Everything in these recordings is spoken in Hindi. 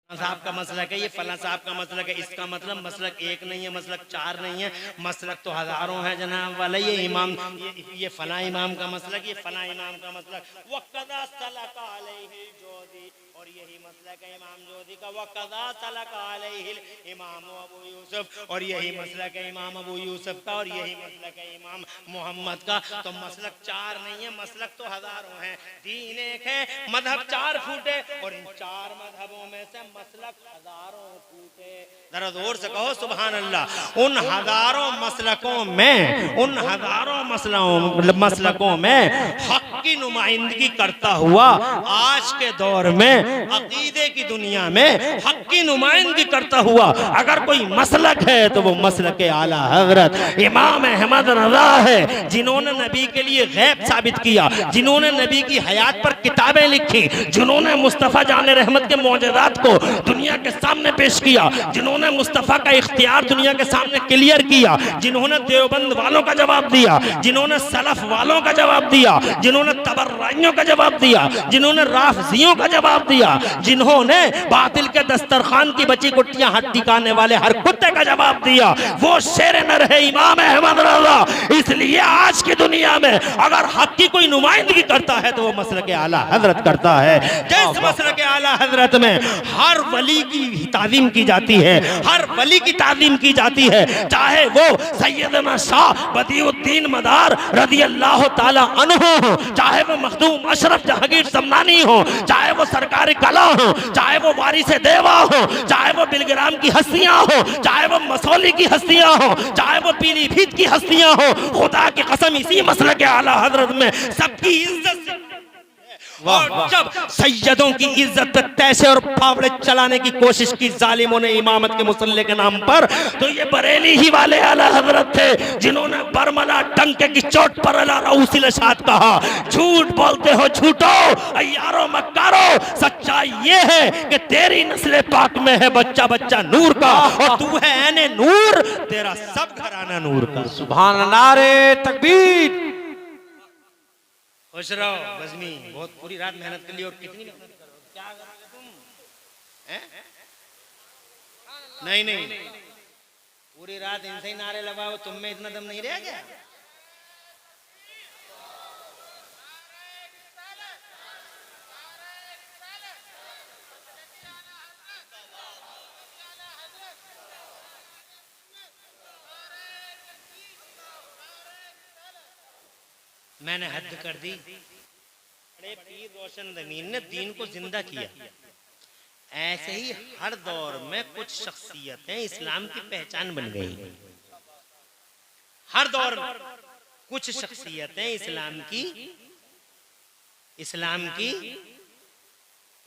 साहब का मसलक है, ये फला साहब का मसलक है। इसका मतलब मसलक एक नहीं है, मसलक चार नहीं है, मसलक तो हजारों है जनाब वाला। ये इमाम, ये फला इमाम का मसलक, ये फला इमाम का मसलक। वक़दा सलक अलैहि जोदी, और यही मसलक है इमाम जोदी का। वक़दा सलक अलैहि इमाम अबू यूसुफ, और यही मसलक है इमाम अबू यूसुफ का, और यही मसलक है इमाम मोहम्मद का। तो मसलक चार नहीं है, मसलक तो हजारों हैं। दीन एक है, मजहब चार फूटे, और इन चार मजहबों में से मसलक हजारों फूटे। जरा जोर से कहो सुभान अल्लाह। उन हजारों मसलकों में, उन हजारों मसलकों में हक की नुमाइंदगी करता हुआ आज के दौर में अकीदे की दुनिया में हक की नुमाइंदगी करता हुआ अगर कोई मसलक है तो वो मसलक आला हजरत इमाम अहमद रज़ा है, जिन्होंने नबी के लिए गैब साबित किया, जिन्होंने नबी की हयात पर किताबें लिखी, जिन्होंने मुस्तफ़ा जान रहमत के मौजज़ात को दुनिया के सामने पेश किया, जिन्होंने मुस्तफ़ा का इख्तियार दुनिया के सामने क्लियर किया, जिन्होंने देवबंद वालों का जवाब दिया, जिन्होंने सलफ वालों का जवाब दिया, जिन्होंने तबर्राइयों का जवाब दिया, जिन्होंने राफजियों का जवाब दिया, जिन्होंने बातिल के दस्तरखान की बची कुट्टियां हाथ टिकाने वाले हर कुत्ते का जवाब दिया, वो शेर नर है इमाम अहमद रज़ा। इसलिए आज की दुनिया में अगर हक की कोई नुमाइंदगी करता है तो वो मसलक आला हजरत करता है। जिस मसलक आला हजरत में हर वली की ताज़ीम की जाती है, हर वली की ताज़ीम की जाती है, चाहे वो सैयदना शाह बदिउद्दीन मदार रज़ियल्लाहु ताला अन्हु हो, चाहे वो मखदूम अशरफ जहांगीर समनानी हो, चाहे वो सरकार कला हो, चाहे वो वारिस देवा हो, चाहे वो बिलग्राम की हस्तियां हो, चाहे वो मसौली की हस्तियां हो, चाहे वो पीलीभीत की हस्तियां हो, खुदा की कसम इसी मसलक आला हजरत में सबकी इज्जत। और जब सैयदों की इज्जत पे पैसे और फावड़े चलाने की कोशिश की जालिमों ने इमामत के मुसल्ले के नाम पर, तो ये बरेली ही वाले आला हजरत थे जिन्होंने बरमला डंके की चोट पर अला रऊसिल शाद कहा, झूठ बोलते हो झूठो अय्यारो मक्कारो, सच्चाई ये है कि तेरी नस्ल पाक में है बच्चा बच्चा नूर का, और तू है ऐने नूर, तेरा सब घराना नूर का। सुभान नारे तकबीर। खुश रहो बज़मी, बहुत पूरी रात मेहनत कर ली। और कितनी मेहनत करोगे, क्या करोगे तुम हैं? नहीं नहीं, पूरी रात इनसे ही नारे लगाओ, तुम में इतना दम नहीं रह गया? मैंने हद कर दी। बड़े पीर रोशन ज़मीन ने दीन को जिंदा किया। ऐसे ही हर दौर में कुछ शख्सियतें इस्लाम की पहचान बन गई। हर दौर में कुछ शख्सियतें इस्लाम की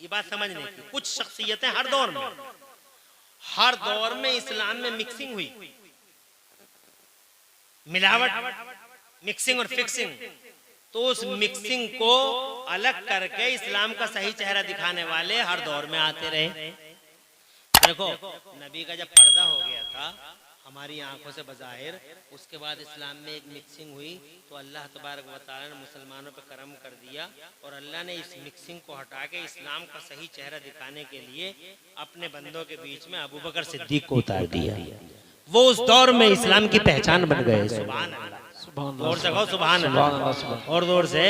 ये बात समझने की, कुछ शख्सियतें हर दौर में इस्लाम में मिक्सिंग हुई, मिलावट, मिक्सिंग और फिक्सिंग। तो उस मिक्सिंग को अलग करके इस्लाम का सही चेहरा दिखाने वाले हर दौर में आते रहे। देखो नबी का जब पर्दा हो गया था हमारी आंखों से बज़ाहिर, उसके बाद इस्लाम में एक मिक्सिंग हुई, तो अल्लाह तबारक व तआला ने मुसलमानों पर करम कर दिया, और अल्लाह ने इस मिक्सिंग को हटा के इस्लाम का सही चेहरा दिखाने के लिए अपने बंदों के बीच में अबू बकर सिद्दीक को उतार दिया। वो उस दौर में इस्लाम की पहचान बन गए। सुभान अल्लाह, जोर से कहो सुभान अल्लाह, और जोर से।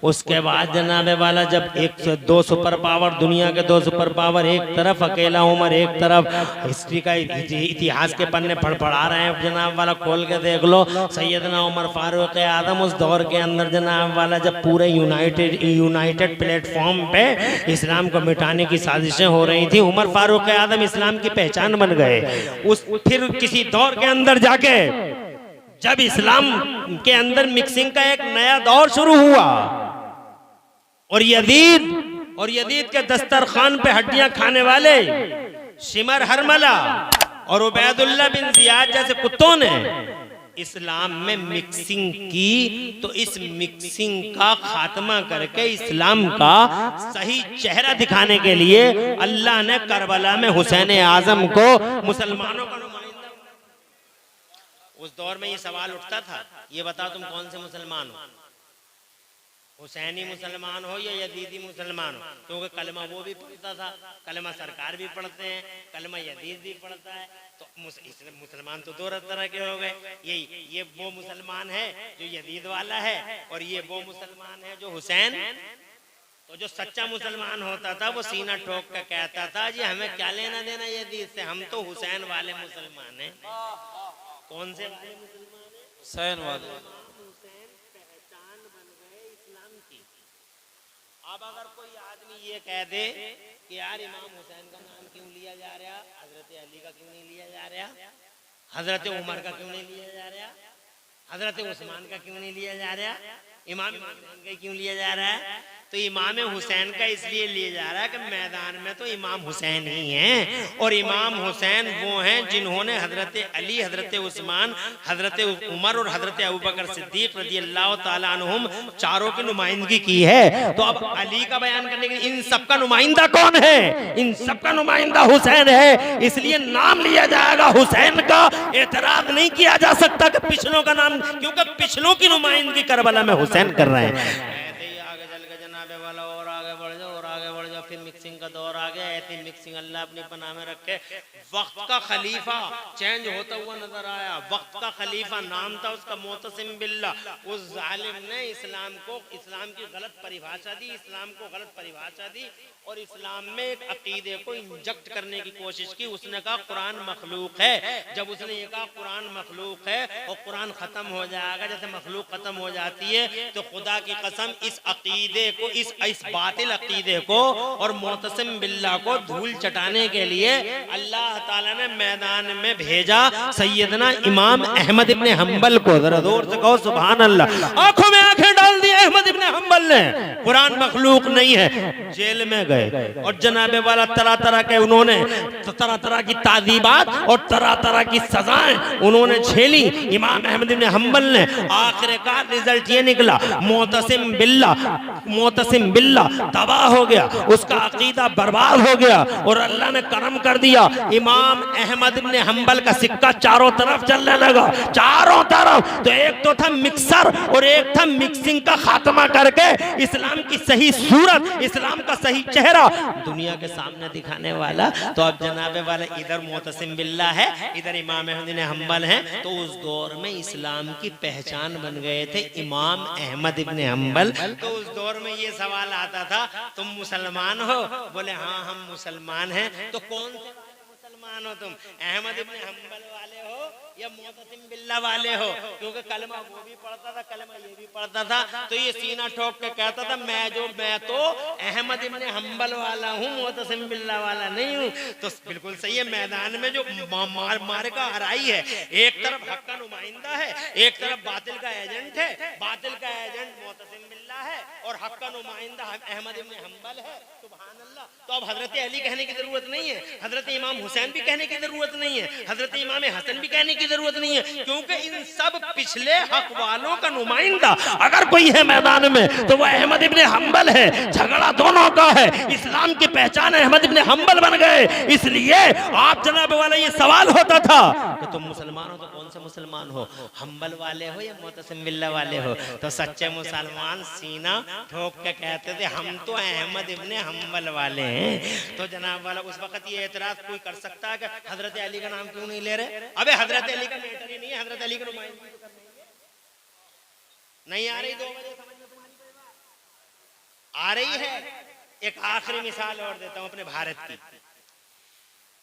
उसके बाद जनाबे वाला जब एक से दो सुपर पावर, दुनिया के दो सुपर पावर एक तरफ, अकेला उमर एक तरफ, हिस्ट्री का इतिहास के पन्ने फड़फड़ा रहे हैं जनाब वाला, खोल के देख लो। सैयदना उमर फारूक आजम उस दौर के अंदर जनाब वाला जब पूरे यूनाइटेड प्लेटफॉर्म पे इस्लाम को मिटाने की साजिशें हो रही थी, उमर फारूक आजम इस्लाम की पहचान बन गए। फिर किसी दौर के अंदर जाके जब इस्लाम के अंदर मिक्सिंग का एक नया दौर शुरू हुआ, और यजीद के दस्तरखान पे हड्डियां खाने वाले शिमर हरमला और उबैदुल्लाह बिन जियाद जैसे कुत्तों ने इस्लाम में मिक्सिंग की, तो इस मिक्सिंग का खात्मा करके इस्लाम का सही चेहरा दिखाने के लिए अल्लाह ने करबला में हुसैन आजम को मुसलमानों का नुमाइंदा। उस दौर में ये सवाल उठता था, ये बताओ तुम कौन से मुसलमान हो? हुसैनी मुसलमान हो या यजीदी मुसलमान हो, क्योंकि कलमा वो भी पढ़ता था, कलमा सरकार भी पढ़ते हैं, कलमा यजीद भी पढ़ता है। तो मुसलमान तो दो तरह के हो गए। ये वो मुसलमान है जो यजीद वाला है, और ये वो मुसलमान है जो हुसैन। तो जो सच्चा मुसलमान होता था वो सीना ठोक कर कहता था जी हमें क्या लेना देना यजीद से, हम तो हुसैन वाले मुसलमान हैं। कौन से वाले मुसलमान हैं? हुसैन वाले। हुसैन पहचान बन गए इस्लाम की। अब अगर कोई आदमी ये कह दे कि यार इमाम हुसैन का नाम क्यों लिया जा रहा, हजरत अली का क्यों नहीं लिया जा रहा, हजरत उमर का क्यों नहीं लिया जा रहा, हजरत उस्मान का क्यों नहीं लिया जा रहा, इमाम हुसैन का क्यों लिया जा रहा है, तो इमाम हुसैन का इसलिए लिया जा रहा है कि मैदान में तो इमाम हुसैन ही हैं, और इमाम हुसैन वो हैं जिन्होंने हजरत अली, हजरत उस्मान, हजरत उमर और हजरत अबू बकर सिद्दीक रज़ी अल्लाह ताला अन्हुम चारों की नुमाइंदगी की है। तो अब अली का बयान करने के लिए इन सबका नुमाइंदा कौन है? इन सबका नुमाइंदा हुसैन है, इसलिए नाम लिया जाएगा हुसैन का। एतराज नहीं किया जा सकता कि पिछलों का नाम, क्योंकि पिछलों की नुमाइंदगी करबला में हुसैन कर रहे हैं। फिर मिक्सिंग का दौर आ गया, ऐसी मिक्सिंग अल्लाह अपने पनाह में रखे। वक्त का खलीफा चेंज होता हुआ नजर आया। वक्त का खलीफा नाम था उसका मोतसिम बिल्ला। उस जालिम ने इस्लाम की गलत परिभाषा दी, इस्लाम को गलत परिभाषा दी, और इस्लाम में एक अकीदे को इंजेक्ट करने की कोशिश की। उसने कहा कुरान मखलूक है। जब उसने ये कहा कुरान मखलूक है और कुरान खत्म हो जाएगा जैसे मखलूक खत्म हो जाती है, तो खुदा की कसम इस अकीदे को, इस बातिल अकीदे को और मोतसिम बिल्ला को धूल चटाने के लिए अल्लाह ताला ने मैदान में भेजा सैयदना इमाम अहमद इब्ने हंबल को। जरा जोर से कहो सुभान अल्लाह। आंखों में आंखें डाल दी अहमद इब्ने हंबल ने, कुरान मखलूक नहीं है। जेल में गए और जनाबे वाला तरह तरह के उन्होंने तरह तरह की तादीबात और तरह तरह की सजाएं उन्होंने झेली। इमाम अहमद इब्ने हंबल ने आखिरकार रिजल्ट ये निकला, मोतसिम बिल्ला तबाह हो गया, उसका अकीदा बर्बाद हो गया, और अल्लाह ने करम कर दिया। इमाम अहमद इब्ने हंबल का सिक्का चारों तरफ चलने लगा, चारों तरफ। तो एक तो था मिक्सर और एक था मिक्सिंग का खात्मा करके इस्लाम की सही सूरत, इस्लाम का सही चेहरा दुनिया के सामने दिखाने वाला। तो अब जनाबे वाला इधर मोतसिम बिल्ला है, इधर इमाम अहमद इब्ने हंबल है। तो उस दौर में इस्लाम की पहचान बन गए थे इमाम अहमद इब्ने हंबल। तो उस दौर में ये सवाल आता था तुम मुसलमान हो? बोले हाँ हम मुसलमान हैं। तो कौन से मुसलमान हो तुम? अहमद इब्ने हंबल वाले हो या मोतसिम बिल्ला वाले हो? क्योंकि कलमा वो भी पढ़ता था, कलमा ये भी पढ़ता था। तो ये सीना ठोक के कहता था मैं तो अहमद इब्ने हंबल वाला हूँ, मोतसिम बिल्ला वाला नहीं हूँ। तो बिल्कुल सही है, मैदान में जो मार्का हराई है, एक तरफ हक का नुमाइंदा है, एक तरफ बातिल का एजेंट है। बातिल का एजेंट मोतसिम बिल्ला है और हक का नुमाइंदा अहमद इब्ने हंबल है। सुभान अल्लाह। तो अब हजरत अली कहने की जरूरत नहीं है, हजरत इमाम हुसैन भी कहने की जरूरत नहीं है, हजरत इमाम हसन भी कहने की जरूरत नहीं है, क्योंकि इन सब पिछले हक वालों का नुमाइंदा अगर कोई है मैदान में तो वह अहमद इब्ने हंबल है। झगड़ा दोनों का है, इस्लाम की पहचान अहमद इब्ने हंबल बन गए। इसलिए आप जनाब वाला ये सवाल होता था कि तुम मुसलमान हो तो कौन से मुसलमान हो, हंबल वाले हो या मोतसिम बिल्ला वाले हो? तो सच्चे मुसलमान सीना ठोक के कहते थे हम तो अहमद इब्ने हंबल वाले हैं। तो जनाब वाला उस वक्त ये एतराज कोई कर सकता है कि हजरत अली का नाम क्यों नहीं ले रहे? अबे हजरत अली का मैटर ही नहीं है, हजरत अली का नुमाइंदगी तो करनी है। नहीं आ रही 2 बजे समझ में तुम्हारी कोई बात आ रही है? एक आखिरी मिसाल और देता हूं अपने भारत की।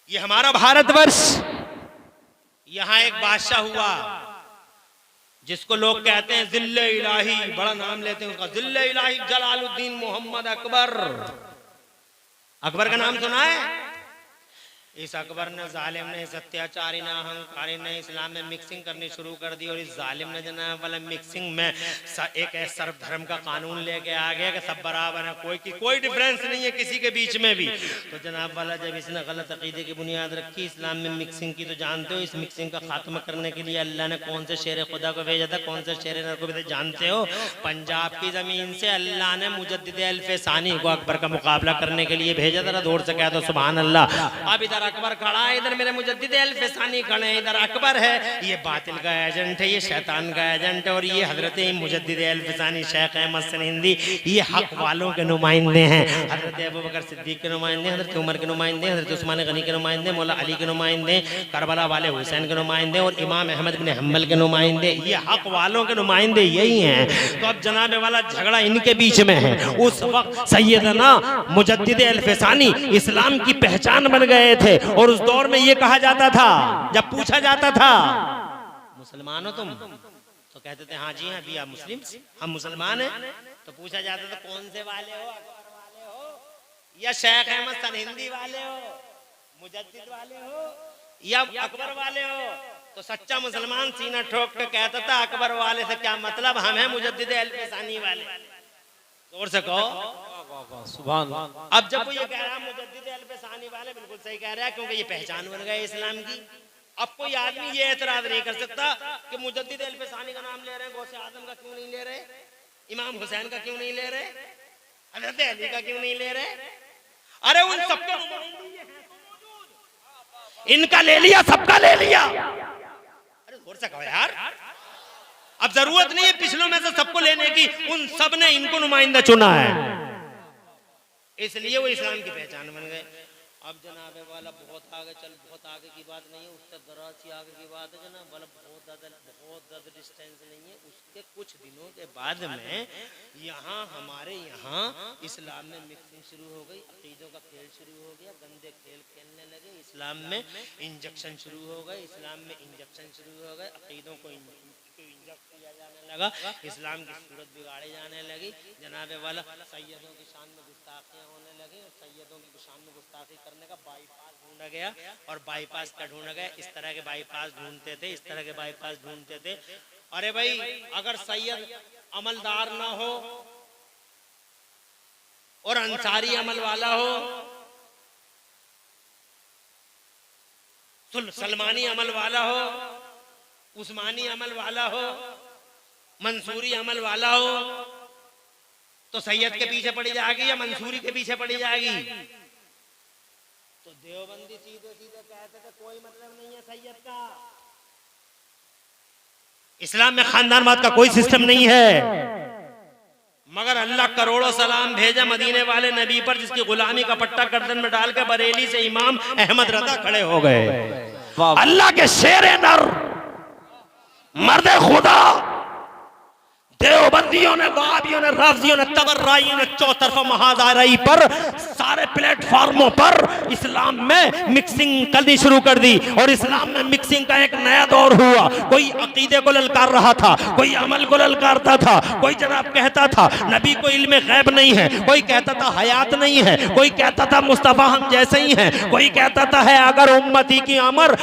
ये हमारा भारतवर्ष, यहाँ एक बादशाह हुआ जिसको लोग कहते हैं जिल्ले इलाही, बड़ा नाम लेते हैं उसका, जिल्ले इलाही जलालुद्दीन मोहम्मद अकबर। अकबर का नाम सुना है? इस अकबर ने, जालिम ने, इस अत्याचारी ने, अहंकारी ने इस्लाम में मिक्सिंग करनी शुरू कर दी। और इस जालिम ने जनाब वाला मिक्सिंग में एक सर्वधर्म का कानून लेके आ गया कि सब बराबर है, कोई डिफरेंस नहीं है किसी के बीच में भी। तो जनाब वाला जब इसने गलत अकीदे की बुनियाद रखी इस्लाम में मिक्सिंग की, तो जानते हो इस मिक्सिंग का खात्मा करने के लिए अल्लाह ने कौन से शेर खुदा को भेजा था, कौन से शेर नर को भेजा जानते हो? पंजाब की जमीन से अल्लाह ने मुजद्दिद अल्फ सानी को अकबर का मुकाबला करने के लिए भेजा। जरा जोर से कह दो सुभान अल्लाह। अब इधर अकबर खड़ा है, इधर मेरे मुजद्दिद अल-फ़सानी खड़े हैं, इधर अकबर है। ये बातिल का एजेंट है, ये शैतान का एजेंट है, और ये हजरत मुजद्दिद अल-फ़सानी शेख अहमद सरींदी ये हक वालों के नुमाइंदे हैं। हजरत अबू बकर सिद्दीक के नुमाइंदे, हजरत उमर के नुमाइंदे, हजरत उस्मान गनी के नुमाइंदे, मौला अली के नुमाइंदे, करबला वाले हुसैन के नुमाइंदे और इमाम अहमद बिन हम्बल के नुमाइंदे, ये हक वालों के नुमाइंदे यही हैं। तो अब जनाब वाला झगड़ा इनके बीच में है। उस वक्त सैयदना मुजद्दिद अल-फ़सानी इस्लाम की पहचान बन गए थे, और उस दौर में ये कहा जाता था, जब पूछा जाता था मुसलमान हो तुम, तो कहते थे हाँ जी हाँ भी आप मुस्लिम, हम मुसलमान हैं। तो पूछा जाता था कौन से वाले हो, अकबर वाले हो या शेख अहमद सरींदी वाले हो, मुजद्दिद वाले हो या अकबर वाले हो? तो सच्चा मुसलमान सीना ठोक के कहता था अकबर वाले से क्या मतलब, हम हैं मुजद्दिद अल-फ़सानी वाले। जोर से कहो सुभान। अब जब वो ये कह रहा है मुजद्दिद अल-फ़सानी वाले, बिल्कुल सही कह रहा है, क्योंकि ये पहचान बन गए इस्लाम की। अब कोई आदमी ये एतराज नहीं कर सकता कि मुजद्दिद अल-फ़सानी का नाम ले रहे हैं, गौसे आजम का क्यों नहीं ले रहे, इमाम हुसैन का क्यों नहीं ले रहे, हज़रत अली का क्यों नहीं ले रहे? अरे उन सबका इनका ले लिया, सबका ले लिया। अरे जोर से कहो यार, अब जरूरत नहीं है पिछलों में से सबको लेने की, उन सब ने इनको नुमाइंदा चुना है, इसलिए वो इस्लाम की पहचान बन गए। अब जनाब वाला बहुत आगे चल, बहुत आगे की बात नहीं है, उससे जरा सी आगे की बात है जनाब वाला, बहुत ज़्यादा डिस्टेंस नहीं है। उसके कुछ दिनों के बाद में यहाँ हमारे यहाँ इस्लाम में मिक्सिंग शुरू हो गई, अकीदों का खेल शुरू हो गया, गंदे खेल खेलने लगे, इस्लाम में इंजेक्शन शुरू हो गए, इस्लाम में इंजेक्शन शुरू हो गए, अकीदों को इंजेक्ट किया जाने लगा, इस्लाम की सूरत बिगाड़ी जाने लगी। जनाब वाला सैयदों की शान में गुस्ताखियाँ होने लगी, और सैयदों की शान में गुस्ताखी करने का बाईपास ढूंढा गया, और बाईपास का ढूंढा गया। इस तरह के बाईपास ढूंढते थे, इस तरह के बाईपास ढूंढते थे। अरे भाई अगर सैयद अमलदार ना हो और अंसारी अमल वाला हो, सलमानी अमल वाला हो, उस्मानी अमल वाला हो, मंसूरी अमल वाला हो, तो सैयद के पीछे पड़ी जाएगी या मंसूरी के पीछे पड़ी जाएगी? तो देवबंदी सीधे सीधे कहते थे कोई मतलब नहीं है सैयद का, इस्लाम में खानदानवाद का कोई सिस्टम नहीं है। मगर अल्लाह करोड़ों सलाम भेजा मदीने वाले नबी पर, जिसकी गुलामी का पट्टा गर्दन में डाल के बरेली से इमाम अहमद रजा खड़े हो गए। अल्लाह के शेरे नर मर्द खुदा, देवबंदियों ने, वहाबियों ने, राफजियों ने, तबर्राइयों ने चौतरफा महादाराई पर, सारे प्लेटफार्मों पर इस्लाम में मिक्सिंग करनी शुरू कर दी, और इस्लाम में मिक्सिंग का एक नया दौर हुआ। कोई अकीदे को ललकार रहा था, कोई अमल को ललकारता था, कोई जनाब कहता था नबी को इल्म गैब नहीं है, कोई कहता था हयात नहीं है, कोई कहता था मुस्तफा हम जैसे ही हैं, कोई कहता था है अगर उम्मती की उम्र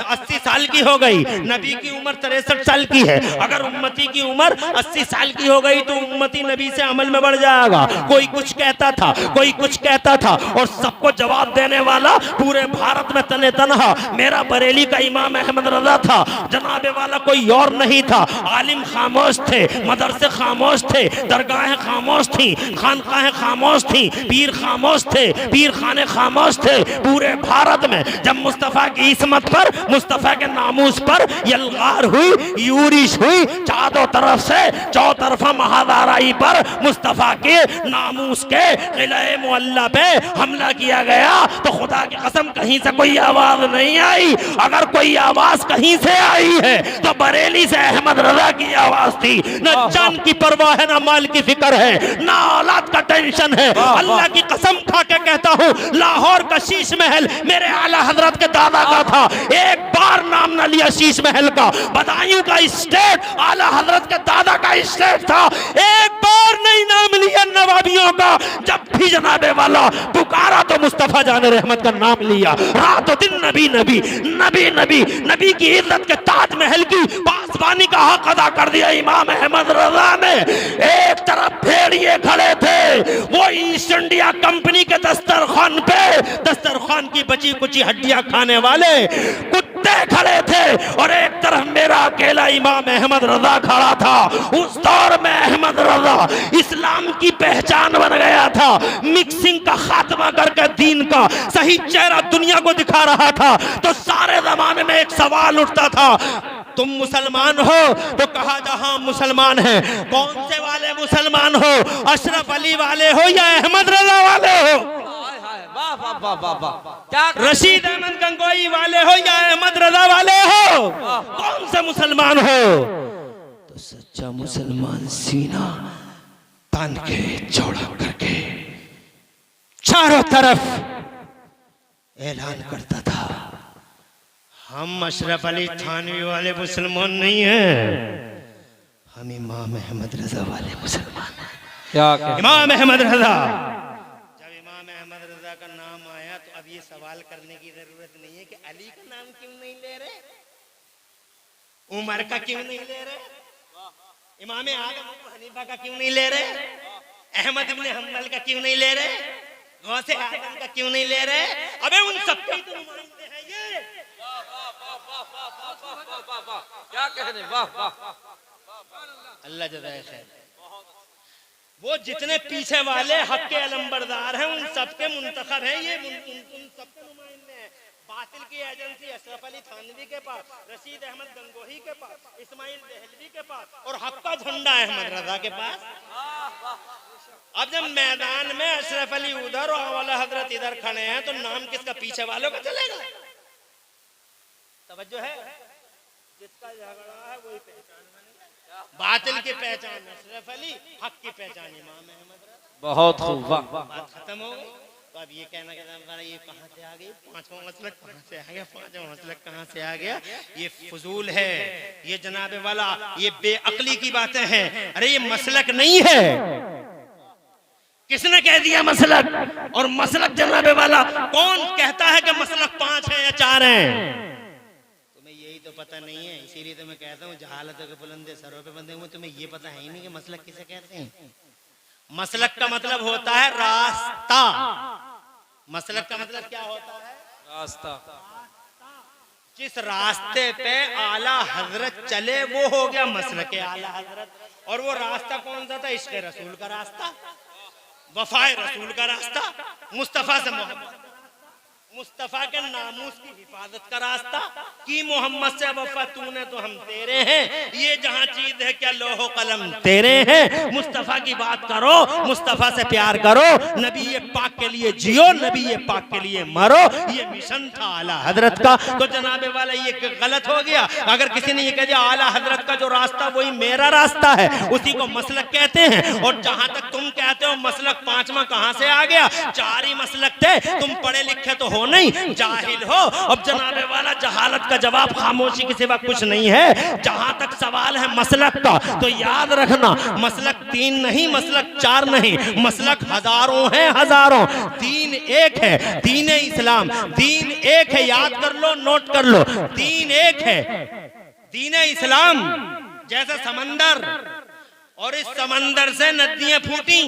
80 साल की हो गई, नबी की उम्र 63 साल की है, अगर उम्मती की उम्र 80 साल की हो गई तो उम्मती नबी से अमल में बढ़ जाएगा। कोई कुछ कहता था, कोई कुछ कहता था, और सबको जवाब देने वाला पूरे भारत में तने तनहा मेरा बरेली का इमाम अहमद रजा था। जनाबे वाला कोई और नहीं था। आलिम खामोश थे, मदरसे खामोश थे, दरगाहें खामोश थी, खानकाहें खामोश थी, पीर खामोश थे, पीर खाने खामोश थे। पूरे भारत में जब मुस्तफ़ा की इस्मत पर, मुस्तफ़ा के नामूस पर यलगार हुई, यूरिश हुई, चारों तरफ से चौतरफा महादाराई पर मुस्तफा के नामूस के किले मुअल्ला पे हमला किया गया, तो खुदा की कसम कहीं से कोई आवाज नहीं आई। अगर कोई आवाज कहीं से आई है तो बरेली से अहमद रजा की आवाज थी। न जान की परवाह है, न माल की फिक्र है, न औलाद का टेंशन है। अल्लाह की कसम खा के कहता हूँ, लाहौर का शीश महल मेरे आला हजरत के दादा का था। एक बार नाम न लिया शीश महल का। बदायूं का स्टेट आला हजरत के दादा का स्टेट था। एक बार नहीं नाम लिया नवाबियों का। जब भी जनाबे वाला पुकारा तो मुस्तफा जान रहमत का नाम लिया। रातों दिन नबी नबी नबी नबी नबी की इज्जत के ताजमहल की पासबानी का हक अदा कर दिया इमाम अहमद रजा ने। एक तरफ भेड़िए खड़े थे, वो ईस्ट इंडिया कंपनी के दस्तरखान पे, दस्तरखान की बची कुची हड्डियां खाने वाले कुत्ते घंटे खड़े थे और एक तरफ मेरा अकेला इमाम अहमद रजा खड़ा था। उस दौर में अहमद रजा इस्लाम की पहचान बन गया था, मिक्सिंग का खात्मा करके दीन का सही चेहरा दुनिया को दिखा रहा था। तो सारे जमाने में एक सवाल उठता था, तुम मुसलमान हो? तो कहा जहां मुसलमान है। कौन से वाले मुसलमान हो? अशरफ अली वाले हो या अहमद रजा वाले हो? वाह वाह वाह वाह वाह, क्या रशीद अहमद गंगोई वाले हो या अहमद रजा वाले हो? कौन से मुसलमान हो? तो सच्चा मुसलमान सीना तान के चौड़ा करके चारों तरफ ऐलान करता था, हम अशरफ अली थानवी वाले मुसलमान नहीं हैं, हम इमाम अहमद रजा वाले मुसलमान हैं। क्या इमाम अहमद रजा। जब इमाम अहमद रजा का नाम आया तो अब ये सवाल करने की जरूरत नहीं है कि अली का नाम क्यों नहीं ले रहे, उमर का क्यों नहीं ले रहे, इमाम आदम अबू हनीफा का क्यों नहीं ले रहे, अहमद इब्ने हम्बल का क्यों नहीं ले रहे, गौसे आजम का क्यों नहीं ले रहे? अबे उन सबके तो नुमाइंदे हैं ये। क्या कहने, वाह वाह, अल्लाह जज़ाए खैर। वो जितने पीछे वाले हक के अलंबरदार हैं उन सबके मुंतखब हैं ये, उन सबके नुमाइंदे हैं। बातिल की एजेंसी अशरफ अली थानवी के पास, रशीद अहमद गंगोही के पास, इस्माइल देहलवी के पास और हक का झंडा अहमद रजा के पास। अब जब मैदान में अशरफ अली उधर और आला हजरत इधर खड़े हैं तो नाम किसका पीछे वालों का चलेगा? तवज्जो है, जिसका झगड़ा है वही पहचान बनेगा। बातिल की पहचान अशरफ अली, हक की पहचान इमाम अहमद रजा। बहुत खूब, वाह वाह। बात खत्म हो गई। तो अब ये कहना कि ये कहाँ से आ गई, पांचवा मसलक कहाँ से आ गया, पांचवा मसलक कहाँ से आ गया, ये फजूल है, ये जनाबे वाला ये बेअक्ली की बातें हैं। अरे ये मसलक नहीं है, किसने कह दिया मसलक? और मसलक जनाबे वाला कौन कहता है कि मसलक 5 है या 4 हैं? तुम्हें यही तो पता नहीं है, इसीलिए तो मैं कहता हूँ जहालत के बुलंदे सरों पे बंधे हुए, तुम्हें ये पता है ही नहीं कि मसलक किसे कहते हैं। मसलक का मतलब होता है रास्ता। मसलक का मतलब क्या होता है? रास्ता। जिस रास्ते पे आला हजरत चले वो हो गया मसलक आला हजरत। और वो रास्ता कौन सा था? इश्क़ रसूल का रास्ता, वफाए रसूल का रास्ता, मुस्तफा से मोहब्बत, मुस्तफा के नामूस की हिफाजत का रास्ता कि मोहम्मद से वफा तूने तो हम तेरे हैं, ये जहां चीज है क्या लोहो कलम तेरे हैं। मुस्तफा की बात करो, मुस्तफा से प्यार करो, नबी ये पाक के लिए जियो, नबी ये पाक के लिए मरो, ये मिशन था आला हजरत का। तो जनाबे वाला ये गलत हो गया अगर किसी ने ये कह दिया आला हजरत का जो रास्ता वही मेरा रास्ता है, उसी को मसलक कहते हैं। और जहां तक तुम कहते हो मसलक 5वां कहां से आ गया? 4 ही मसलक थे, तुम पढ़े लिखे तो हो नहीं, जाहिल हो। अब जनाबे वाला जहालत का जवाब खामोशी के सिवा कुछ नहीं है। जहां तक सवाल है मसलक का तो याद रखना मसलक 3 नहीं, मसलक 4 नहीं, मसलक हजारों हैं, हजारों। दीन एक है, दीन इस्लाम, दीन एक है, याद कर लो, नोट कर लो, दीन एक है, दीन इस्लाम। जैसे समंदर और इस समंदर से नदियां फूटी,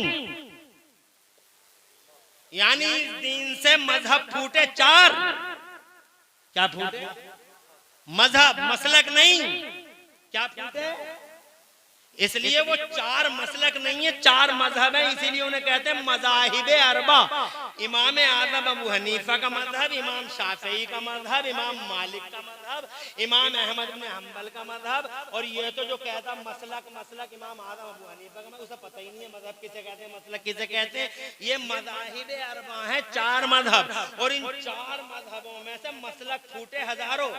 यानी इस दीन से मजहब फूटे 4। क्या फूटे? मजहब, मसलक नहीं। क्या फूटे? इसलिए वो 4 मसलक नहीं है, 4 मजहब है, इसीलिए उन्हें कहते हैं मज़ाहिबे अरबा। इमाम आज़म अबू हनीफा का मजहब, इमाम शाफी का मजहब, इमाम मालिक का मजहब, इमाम अहमद इब्ने हम्बल का मजहब। और ये तो जो कहता मसलक मसलक इमाम आज़म अबू हनीफा का, उसे पता ही नहीं है मजहब किसे कहते हैं, मसलक किसे कहते हैं। ये मज़ाहिबे अरबा है, 4 मजहब। और इन 4 मजहबों में से मसलक फूटे हजारों।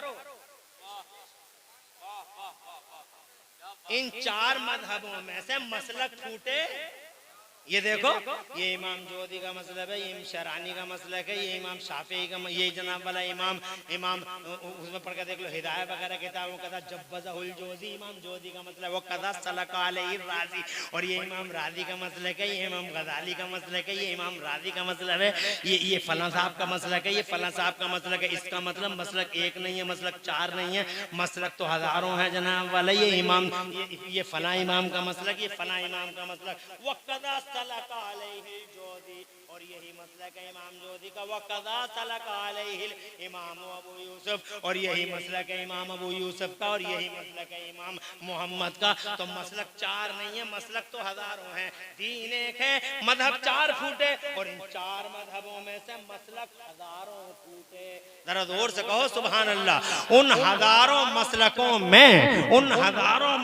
इन 4 मजहबों में से मसलक फूटे, ये देखो, ये इमाम जोदी का मसलब है, ये शरानी का मसलक है, ये इमाम शाफी का, ये जनाब वाला इमाम उसमें पढ़ के देख लो हिदायत वगैरह किताबों कदा जब्बज़हुल जोदी, इमाम जोदी का मतलब वो कदा सलका अलैहि राजी। और ये इमाम राजी का मसलक है, ये इमाम गजाली का मसलक है, ये इमाम राजी का मसलब है, ये फलां साहब का मसलक है, ये फलां साहब का मसलक है। इसका मतलब मसलक एक नहीं है, मसलक 4 नहीं है, मसलक तो हजारों है जनाब वाला। ये इमाम, ये फलां इमाम का मसलक, ये फलां इमाम का मसलक, वो कदा सलक अलैहिल जोदी, और यही मसलक है इमाम जोदी का। वकदा सलक अलैहिल इमाम अबू यूसुफ, और यही मसलक है इमाम अबू यूसुफ का, और यही मसलक है इमाम मोहम्मद का। तो मसलक चार नहीं है, मसलक तो हजारों हैं। दीन एक है, मजहब चार फूटे, और इन चार मजहबों में से मसलक हजारों फूटे। जरा जोर से कहो सुभान अल्लाह। उन हजारों मसलकों में, उन हजारों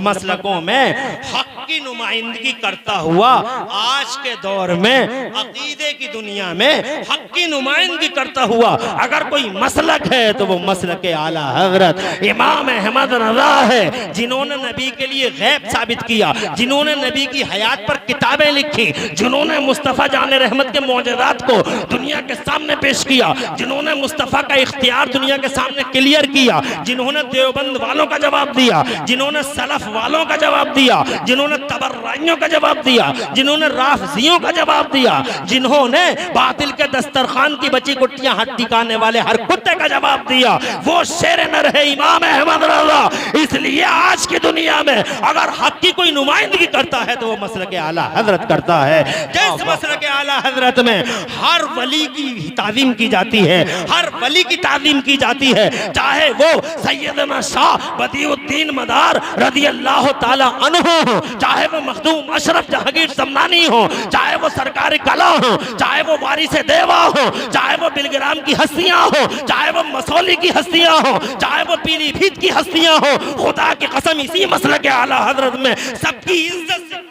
मसलकों में हक की नुमाइंदगी करता हुआ आज के दौर में अकीदे की दुनिया में हक की नुमाइंदगी करता हुआ अगर कोई मसलक है तो वो मसलक आला हजरत इमाम अहमद रज़ा है, जिन्होंने नबी के लिए गैब साबित किया, जिन्होंने नबी की हयात पर किताबें लिखी, जिन्होंने मुस्तफ़ा जाने रहमत के मौजज़ात को दुनिया के सामने पेश किया, जिन्होंने मुस्तफ़ा का इख्तियार दुनिया के सामने क्लियर किया, जिन्होंने देवबंद वालों का जवाब दिया, जिन्होंने सलफ वालों का जवाब दिया, जिन्होंने तबर्राइयों का जवाब दिया, जिन्होंने राफजियों का जवाब दिया, जिन्होंने बातिल के दस्तरखान की बची कुट्टियां हड्डी खाने वाले हर कुत्ते का जवाब दिया, वो शेर नर है इमाम अहमद रज़ा। इसलिए आज की दुनिया में अगर हक की कोई नुमाइंदगी करता है तो वो मसलक आला हजरत करता है। जिस मसलक आला हजरत में हर वली की ताज़ीम की जाती है, हर वली की ताज़ीम की जाती है, चाहे वो सैयदना शाह बदियुद्दीन मदार रज़ी अल्लाह ताला अन्हु हो, चाहे वो मखदूम अशरफ जहांगीर समनानी हो, चाहे वो सरकार कला हो, चाहे वो वारिस देवा हो, चाहे वो बिलग्राम की हस्तियां हो, चाहे वो मसौली की हस्तियां हो, चाहे वो पीलीभीत की हस्तियां हो, खुदा की कसम इसी मसलक आला हजरत में सबकी इज्जत से।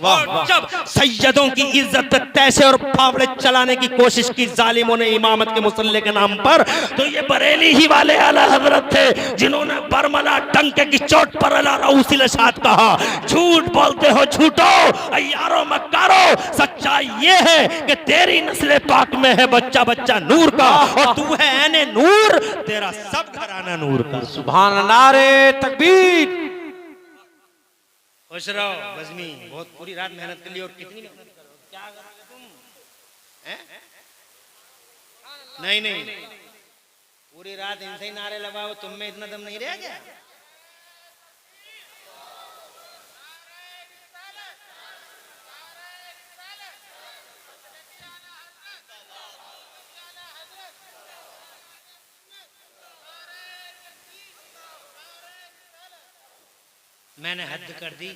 और जब सैयदों की इज्जत तैसे और फावड़े चलाने की कोशिश की जालिमों ने इमामत के मुसल्ले के नाम पर, तो ये बरेली ही वाले आला हजरत थे जिन्होंने बरमला डंके की चोट पर अला रऊसिल शाद कहा, झूठ बोलते हो झूठो अय्यारो मक्कारो, सच्चाई ये है कि तेरी नस्ल पाक में है बच्चा बच्चा नूर का, और तू है ऐने नूर, तेरा सब घराना नूर का। सुभान नारे तकबीर। खुश रहो बज़मी, बहुत पूरी रात मेहनत कर ली, और कितनी मेहनत करोगे, क्या करोगे तुम हैं? नहीं नहीं, पूरी रात इनसे ही नारे लगाओ, तुम में इतना दम नहीं रह गया? मैंने हद कर दी।